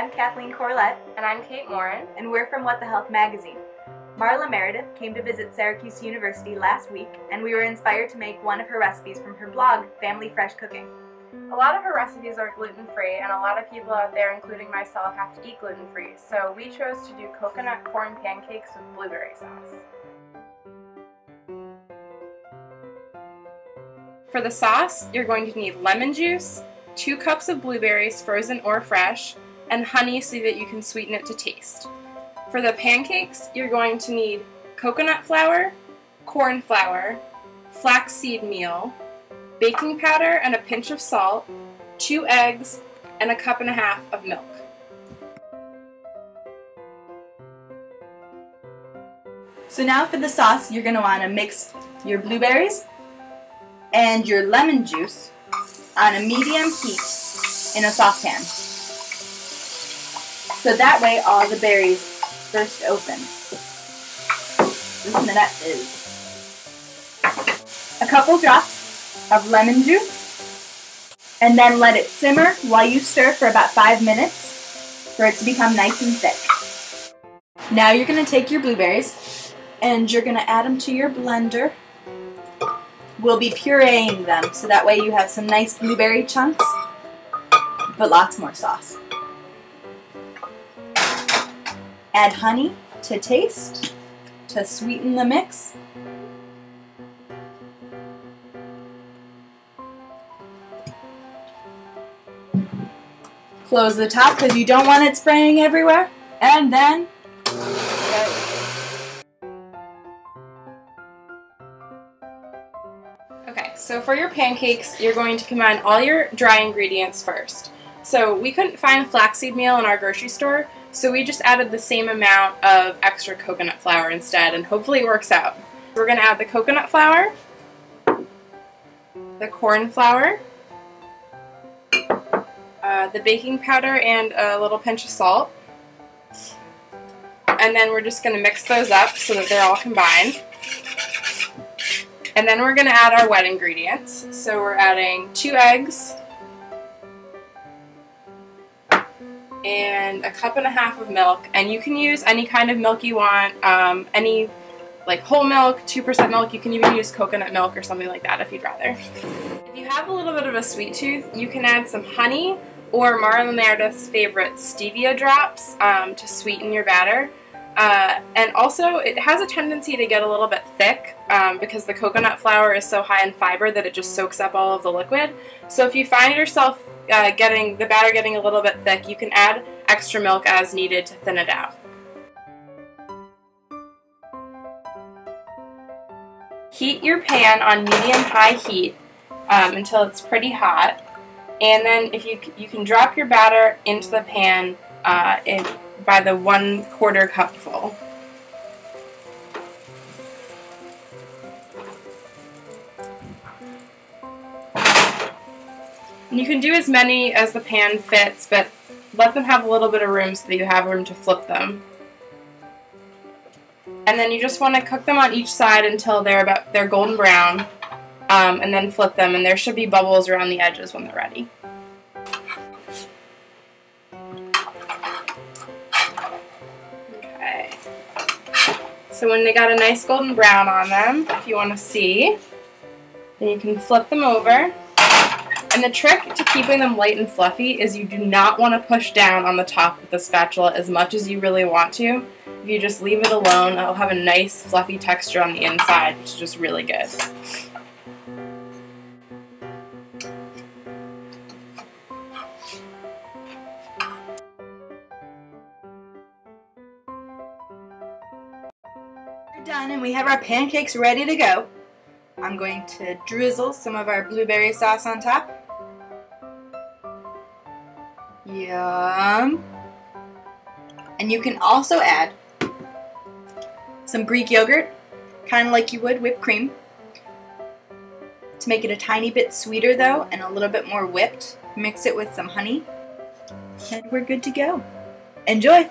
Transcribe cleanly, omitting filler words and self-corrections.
I'm Kathleen Corlett. And I'm Kate Morin. And we're from What the Health magazine. Marla Meredith came to visit Syracuse University last week, and we were inspired to make one of her recipes from her blog, Family Fresh Cooking. A lot of her recipes are gluten-free, and a lot of people out there, including myself, have to eat gluten-free, so we chose to do coconut corn pancakes with blueberry sauce. For the sauce, you're going to need lemon juice, 2 cups of blueberries, frozen or fresh, and honey so that you can sweeten it to taste. For the pancakes, you're going to need coconut flour, corn flour, flaxseed meal, baking powder and a pinch of salt, 2 eggs, and 1.5 cups of milk. So now for the sauce, you're going to want to mix your blueberries and your lemon juice on a medium heat in a saucepan. So that way all the berries burst open. Listen to that fizz. A couple drops of lemon juice, and then let it simmer while you stir for about 5 minutes for it to become nice and thick. Now you're going to take your blueberries and you're going to add them to your blender. We'll be pureeing them so that way you have some nice blueberry chunks, but lots more sauce. Add honey to taste to sweeten the mix. Close the top because you don't want it spraying everywhere. And then Okay, so for your pancakes, you're going to combine all your dry ingredients first. So we couldn't find flaxseed meal in our grocery store, so we just added the same amount of extra coconut flour instead, and hopefully it works out. We're going to add the coconut flour, the corn flour, the baking powder, and a little pinch of salt. And then we're just going to mix those up so that they're all combined. And then we're going to add our wet ingredients. So we're adding 2 eggs and 1.5 cups of milk. And you can use any kind of milk you want, any like whole milk, 2% milk. You can even use coconut milk or something like that if you'd rather. If you have a little bit of a sweet tooth, you can add some honey or Marla Meredith's favorite stevia drops to sweeten your batter. And also, it has a tendency to get a little bit thick because the coconut flour is so high in fiber that it just soaks up all of the liquid. So if you find yourself getting the batter getting a little bit thick, you can add extra milk as needed to thin it out. Heat your pan on medium-high heat until it's pretty hot, and then if you can drop your batter into the pan by the 1/4 cup full. And you can do as many as the pan fits, but let them have a little bit of room so that you have room to flip them. And then you just want to cook them on each side until they're golden brown, and then flip them, and there should be bubbles around the edges when they're ready. Okay. So when they got a nice golden brown on them, if you want to see, then you can flip them over. And the trick to keeping them light and fluffy is you do not want to push down on the top with the spatula as much as you really want to. If you just leave it alone, it'll have a nice fluffy texture on the inside, which is just really good. we're done and we have our pancakes ready to go. I'm going to drizzle some of our blueberry sauce on top. Yum! And you can also add some Greek yogurt, kind of like you would whipped cream. To make it a tiny bit sweeter though, and a little bit more whipped, mix it with some honey, and we're good to go. Enjoy!